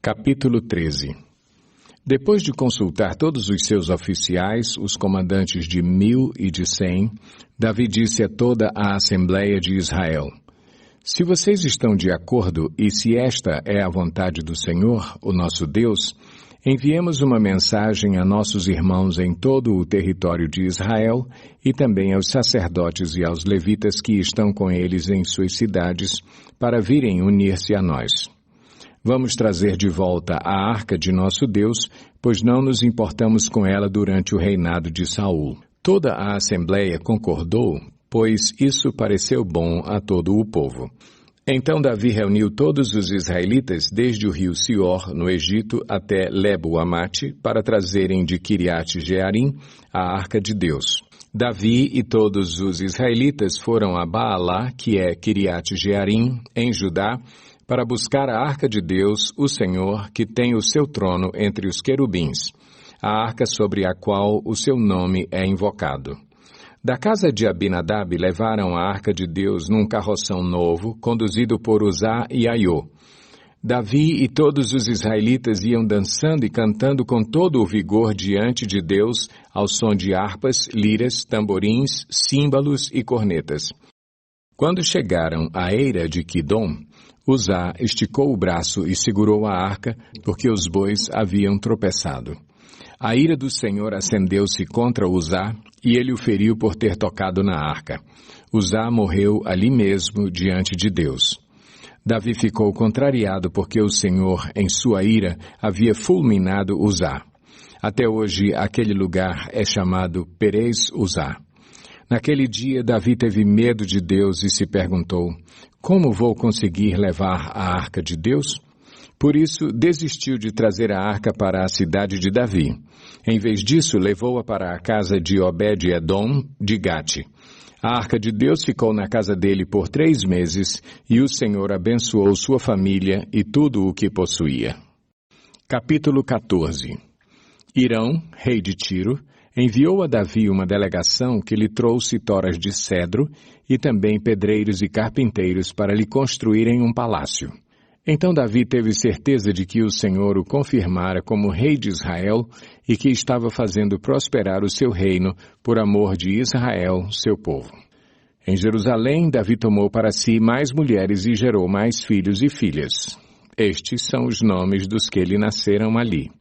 Capítulo 13. Depois de consultar todos os seus oficiais, os comandantes de 1000 e de 100, Davi disse a toda a Assembleia de Israel: Se vocês estão de acordo e se esta é a vontade do Senhor, o nosso Deus, enviemos uma mensagem a nossos irmãos em todo o território de Israel e também aos sacerdotes e aos levitas que estão com eles em suas cidades, para virem unir-se a nós. Vamos trazer de volta a arca de nosso Deus, pois não nos importamos com ela durante o reinado de Saul. Toda a Assembleia concordou, pois isso pareceu bom a todo o povo. Então Davi reuniu todos os israelitas desde o rio Sior, no Egito, até Lebo-Amate, para trazerem de Quiriate-Jearim a arca de Deus. Davi e todos os israelitas foram a Baalá, que é Quiriate-Jearim, em Judá, para buscar a arca de Deus, o Senhor, que tem o seu trono entre os querubins, a arca sobre a qual o seu nome é invocado. Da casa de Abinadab levaram a arca de Deus num carroção novo, conduzido por Uzá e Aiô. Davi e todos os israelitas iam dançando e cantando com todo o vigor diante de Deus, ao som de harpas, liras, tamborins, símbalos e cornetas. Quando chegaram à eira de Quidom, Uzá esticou o braço e segurou a arca, porque os bois haviam tropeçado. A ira do Senhor acendeu-se contra Uzá, e ele o feriu por ter tocado na arca. Uzá morreu ali mesmo diante de Deus. Davi ficou contrariado porque o Senhor, em sua ira, havia fulminado Uzá. Até hoje, aquele lugar é chamado Perez-Uzá. Naquele dia, Davi teve medo de Deus e se perguntou: como vou conseguir levar a arca de Deus? Por isso, desistiu de trazer a arca para a cidade de Davi. Em vez disso, levou-a para a casa de Obed-Edom de Gate. A arca de Deus ficou na casa dele por 3 meses, e o Senhor abençoou sua família e tudo o que possuía. Capítulo 14. Hirão, rei de Tiro, enviou a Davi uma delegação que lhe trouxe toras de cedro e também pedreiros e carpinteiros para lhe construírem um palácio. Então Davi teve certeza de que o Senhor o confirmara como rei de Israel e que estava fazendo prosperar o seu reino por amor de Israel, seu povo. Em Jerusalém, Davi tomou para si mais mulheres e gerou mais filhos e filhas. Estes são os nomes dos que lhe nasceram ali: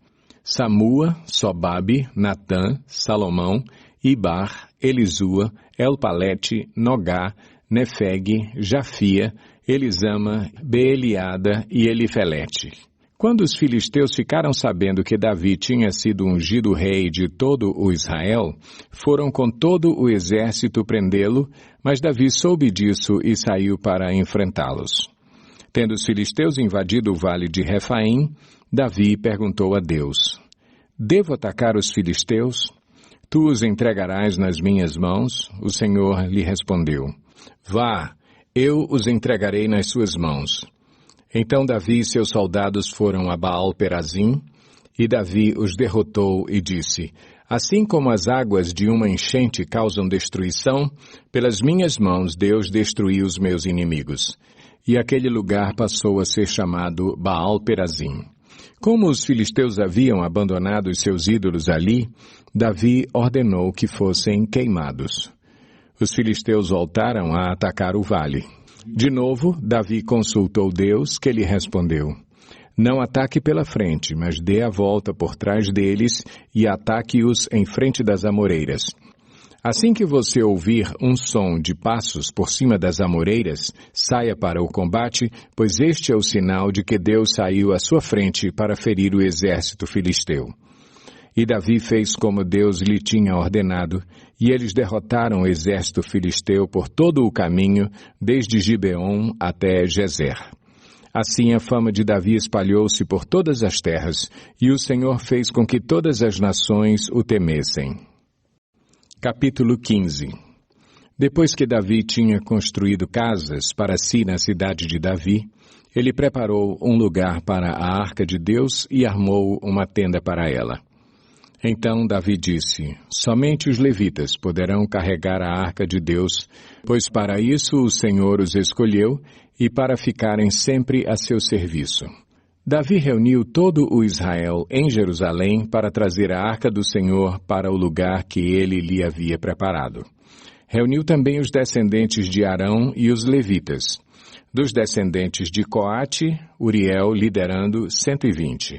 Samua, Sobabe, Natã, Salomão, Ibar, Elisua, Elpalete, Nogá, Nefeg, Jafia, Elisama, Beeliada e Elifelete. Quando os filisteus ficaram sabendo que Davi tinha sido ungido rei de todo o Israel, foram com todo o exército prendê-lo, mas Davi soube disso e saiu para enfrentá-los. Tendo os filisteus invadido o vale de Refaim, Davi perguntou a Deus: devo atacar os filisteus? Tu os entregarás nas minhas mãos? O Senhor lhe respondeu: vá, eu os entregarei nas suas mãos. Então Davi e seus soldados foram a Baal-Perazim, e Davi os derrotou e disse: assim como as águas de uma enchente causam destruição, pelas minhas mãos Deus destruiu os meus inimigos. E aquele lugar passou a ser chamado Baal-Perazim. Como os filisteus haviam abandonado os seus ídolos ali, Davi ordenou que fossem queimados. Os filisteus voltaram a atacar o vale. De novo, Davi consultou Deus, que lhe respondeu: não ataque pela frente, mas dê a volta por trás deles e ataque-os em frente das amoreiras. Assim que você ouvir um som de passos por cima das amoreiras, saia para o combate, pois este é o sinal de que Deus saiu à sua frente para ferir o exército filisteu. E Davi fez como Deus lhe tinha ordenado, e eles derrotaram o exército filisteu por todo o caminho, desde Gibeon até Gezer. Assim a fama de Davi espalhou-se por todas as terras, e o Senhor fez com que todas as nações o temessem. Capítulo 15. Depois que Davi tinha construído casas para si na cidade de Davi, ele preparou um lugar para a arca de Deus e armou uma tenda para ela. Então Davi disse: somente os levitas poderão carregar a arca de Deus, pois para isso o Senhor os escolheu e para ficarem sempre a seu serviço. Davi reuniu todo o Israel em Jerusalém para trazer a arca do Senhor para o lugar que ele lhe havia preparado. Reuniu também os descendentes de Arão e os levitas. Dos descendentes de Coate, Uriel liderando 120.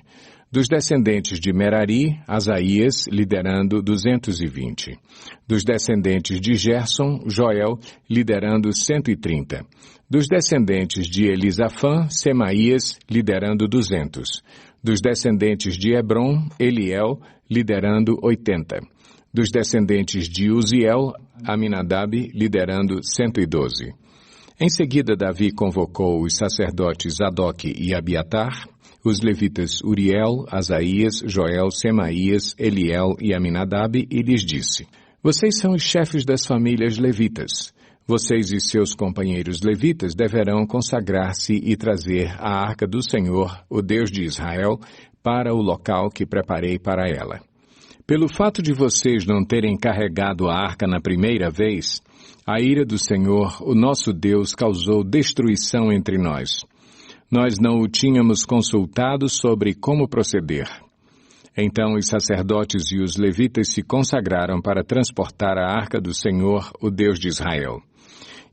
Dos descendentes de Merari, Asaías liderando 220. Dos descendentes de Gerson, Joel liderando 130. Dos descendentes de Elisafã, Semaías liderando 200. Dos descendentes de Hebron, Eliel liderando 80. Dos descendentes de Uziel, Aminadab liderando 112. Em seguida, Davi convocou os sacerdotes Zadoque e Abiatar, os levitas Uriel, Asaías, Joel, Semaías, Eliel e Aminadab, e lhes disse: Vocês são os chefes das famílias levitas. Vocês e seus companheiros levitas deverão consagrar-se e trazer a arca do Senhor, o Deus de Israel, para o local que preparei para ela. Pelo fato de vocês não terem carregado a arca na primeira vez, a ira do Senhor, o nosso Deus, causou destruição entre nós. Nós não o tínhamos consultado sobre como proceder. Então os sacerdotes e os levitas se consagraram para transportar a arca do Senhor, o Deus de Israel.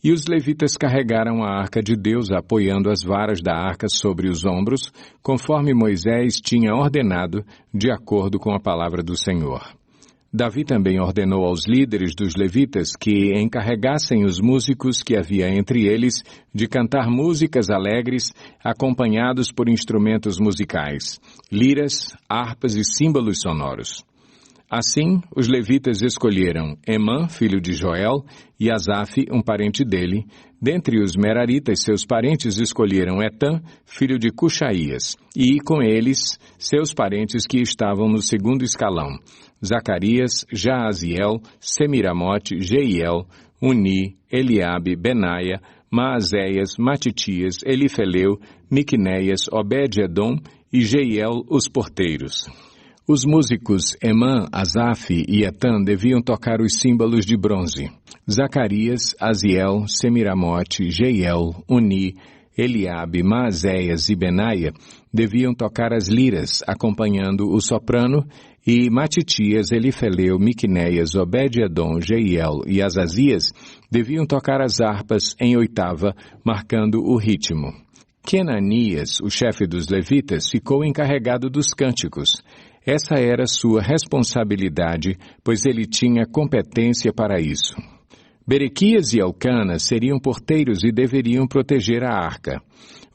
E os levitas carregaram a arca de Deus, apoiando as varas da arca sobre os ombros, conforme Moisés tinha ordenado, de acordo com a palavra do Senhor. Davi também ordenou aos líderes dos levitas que encarregassem os músicos que havia entre eles de cantar músicas alegres, acompanhados por instrumentos musicais, liras, harpas e símbolos sonoros. Assim, os levitas escolheram Emã, filho de Joel, e Asaf, um parente dele. Dentre os meraritas, seus parentes escolheram Etã, filho de Cuxaías, e, com eles, seus parentes que estavam no segundo escalão, Zacarias, Jaaziel, Semiramote, Jeiel, Uni, Eliabe, Benaia, Maazéias, Matitias, Elifeleu, Miqunéias, Obed-edom e Jeiel, os porteiros. Os músicos Emã, Asaf e Etã deviam tocar os símbolos de bronze. Zacarias, Aziel, Semiramote, Jeiel, Uni, Eliabe, Maazéias e Benaia deviam tocar as liras, acompanhando o soprano, e Matitias, Elifeleu, Miqunéias, Obed-edom, Jeiel e Azazias deviam tocar as harpas em oitava, marcando o ritmo. Quenanias, o chefe dos levitas, ficou encarregado dos cânticos. Essa era sua responsabilidade, pois ele tinha competência para isso. Berequias e Elcana seriam porteiros e deveriam proteger a arca.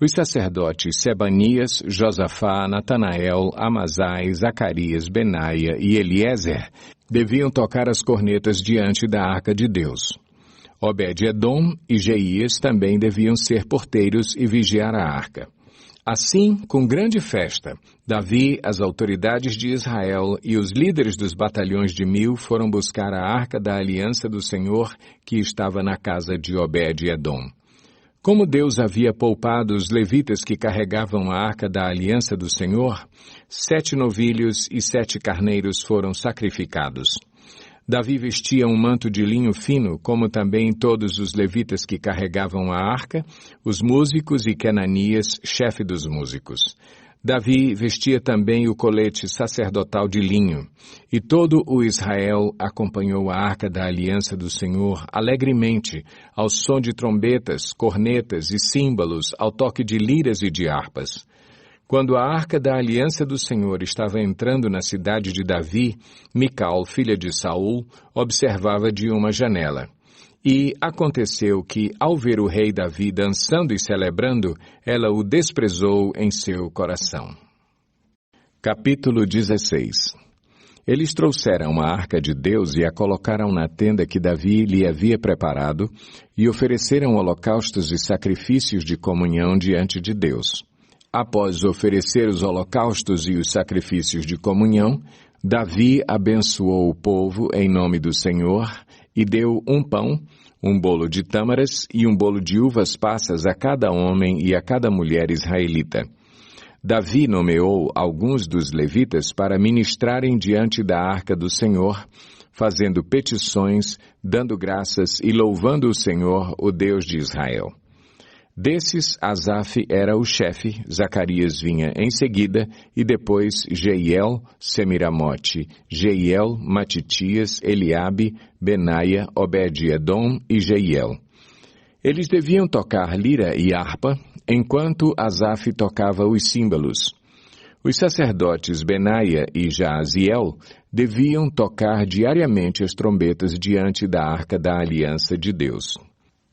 Os sacerdotes Sebanias, Josafá, Natanael, Amazai, Zacarias, Benaia e Eliezer deviam tocar as cornetas diante da arca de Deus. Obed-edom e Jeias também deviam ser porteiros e vigiar a arca. Assim, com grande festa, Davi, as autoridades de Israel e os líderes dos batalhões de 1000 foram buscar a arca da aliança do Senhor que estava na casa de Obed-edom. Como Deus havia poupado os levitas que carregavam a arca da aliança do Senhor, 7 novilhos e 7 carneiros foram sacrificados. Davi vestia um manto de linho fino, como também todos os levitas que carregavam a arca, os músicos e Quenanias, chefe dos músicos. Davi vestia também o colete sacerdotal de linho, e todo o Israel acompanhou a arca da aliança do Senhor alegremente, ao som de trombetas, cornetas e símbolos, ao toque de liras e de harpas. Quando a arca da aliança do Senhor estava entrando na cidade de Davi, Mical, filha de Saul, observava de uma janela. E aconteceu que, ao ver o rei Davi dançando e celebrando, ela o desprezou em seu coração. Capítulo 16. Eles trouxeram a arca de Deus e a colocaram na tenda que Davi lhe havia preparado e ofereceram holocaustos e sacrifícios de comunhão diante de Deus. Após oferecer os holocaustos e os sacrifícios de comunhão, Davi abençoou o povo em nome do Senhor e deu um pão, um bolo de tâmaras e um bolo de uvas passas a cada homem e a cada mulher israelita. Davi nomeou alguns dos levitas para ministrarem diante da arca do Senhor, fazendo petições, dando graças e louvando o Senhor, o Deus de Israel. Desses, Asaf era o chefe, Zacarias vinha em seguida, e depois Jeiel, Semiramote, Jeiel, Matitias, Eliabe, Benaia, Obed-edom e Jeiel. Eles deviam tocar lira e harpa, enquanto Asaf tocava os símbolos. Os sacerdotes Benaia e Jaaziel deviam tocar diariamente as trombetas diante da Arca da Aliança de Deus.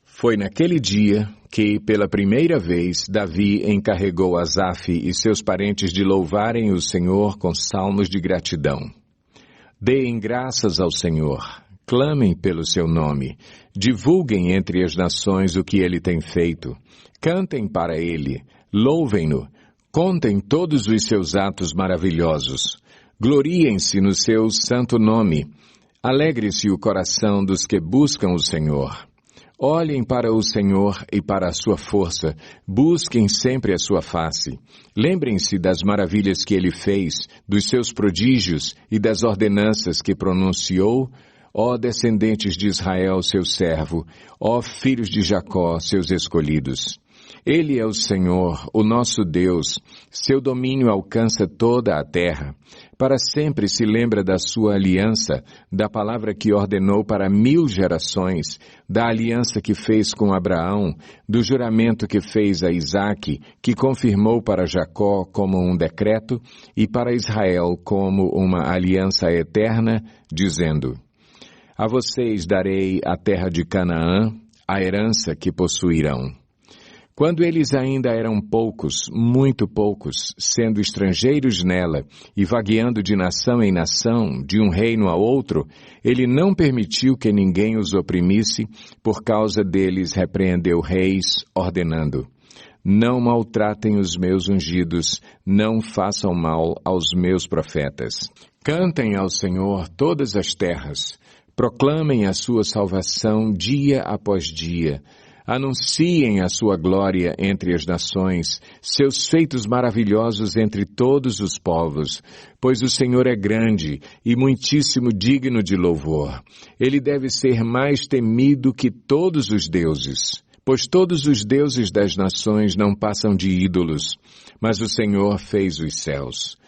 Foi naquele dia que, pela primeira vez, Davi encarregou Asaf e seus parentes de louvarem o Senhor com salmos de gratidão. Deem graças ao Senhor, clamem pelo seu nome, divulguem entre as nações o que ele tem feito, cantem para ele, louvem-no, contem todos os seus atos maravilhosos, gloriem-se no seu santo nome, alegre-se o coração dos que buscam o Senhor. Olhem para o Senhor e para a sua força, busquem sempre a sua face. Lembrem-se das maravilhas que ele fez, dos seus prodígios e das ordenanças que pronunciou, ó descendentes de Israel, seu servo, ó filhos de Jacó, seus escolhidos. Ele é o Senhor, o nosso Deus, seu domínio alcança toda a terra. Para sempre se lembra da sua aliança, da palavra que ordenou para 1000 gerações, da aliança que fez com Abraão, do juramento que fez a Isaque, que confirmou para Jacó como um decreto e para Israel como uma aliança eterna, dizendo: a vocês darei a terra de Canaã, a herança que possuirão. Quando eles ainda eram poucos, muito poucos, sendo estrangeiros nela e vagueando de nação em nação, de um reino a outro, ele não permitiu que ninguém os oprimisse, por causa deles repreendeu reis, ordenando: não maltratem os meus ungidos, não façam mal aos meus profetas. Cantem ao Senhor todas as terras, proclamem a sua salvação dia após dia. Anunciem a sua glória entre as nações, seus feitos maravilhosos entre todos os povos, pois o Senhor é grande e muitíssimo digno de louvor. Ele deve ser mais temido que todos os deuses, pois todos os deuses das nações não passam de ídolos, mas o Senhor fez os céus.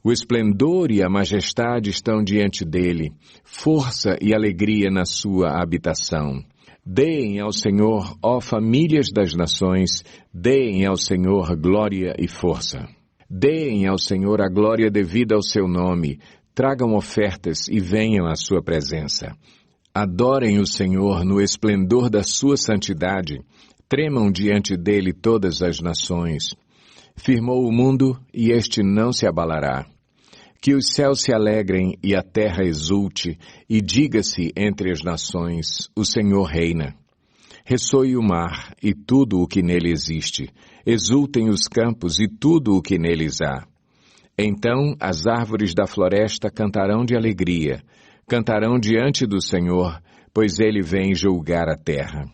O esplendor e a majestade estão diante dele, força e alegria na sua habitação. Deem ao Senhor, ó famílias das nações, deem ao Senhor glória e força. Deem ao Senhor a glória devida ao seu nome, tragam ofertas e venham à sua presença. Adorem o Senhor no esplendor da sua santidade, tremam diante dele todas as nações. Firmou o mundo e este não se abalará. Que os céus se alegrem e a terra exulte, e diga-se entre as nações, o Senhor reina. Ressoe o mar e tudo o que nele existe, exultem os campos e tudo o que neles há. Então as árvores da floresta cantarão de alegria, cantarão diante do Senhor, pois ele vem julgar a terra.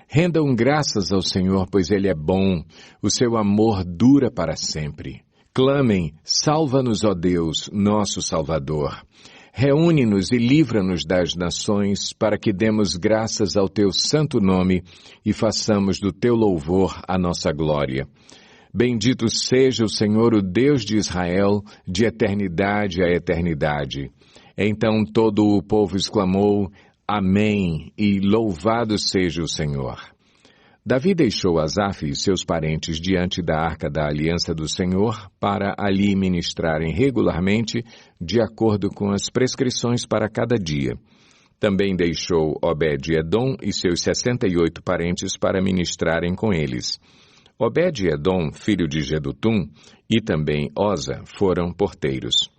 Rendam graças ao Senhor, pois ele é bom, o seu amor dura para sempre. Clamem, salva-nos, ó Deus, nosso Salvador. Reúne-nos e livra-nos das nações, para que demos graças ao teu santo nome e façamos do teu louvor a nossa glória. Bendito seja o Senhor, o Deus de Israel, de eternidade a eternidade. Então todo o povo exclamou: Amém, e louvado seja o Senhor. Davi deixou Asaf e seus parentes diante da Arca da Aliança do Senhor para ali ministrarem regularmente de acordo com as prescrições para cada dia. Também deixou Obed-edom e seus 68 parentes para ministrarem com eles. Obed-edom, filho de Jedutum, e também Oza foram porteiros.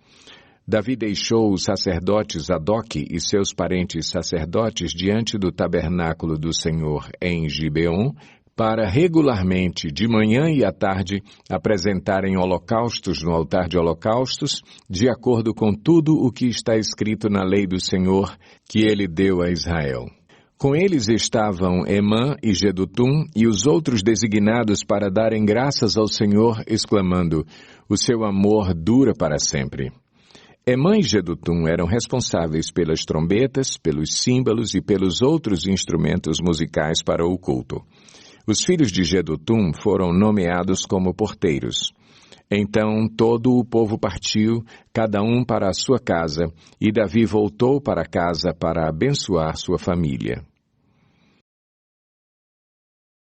Davi deixou o sacerdote Zadoque e seus parentes sacerdotes diante do tabernáculo do Senhor em Gibeon, para regularmente, de manhã e à tarde, apresentarem holocaustos no altar de holocaustos, de acordo com tudo o que está escrito na lei do Senhor, que ele deu a Israel. Com eles estavam Emã e Jedutum e os outros designados para darem graças ao Senhor, exclamando: o seu amor dura para sempre. Emã e Jedutum eram responsáveis pelas trombetas, pelos símbolos e pelos outros instrumentos musicais para o culto. Os filhos de Jedutum foram nomeados como porteiros. Então todo o povo partiu, cada um para a sua casa, e Davi voltou para casa para abençoar sua família.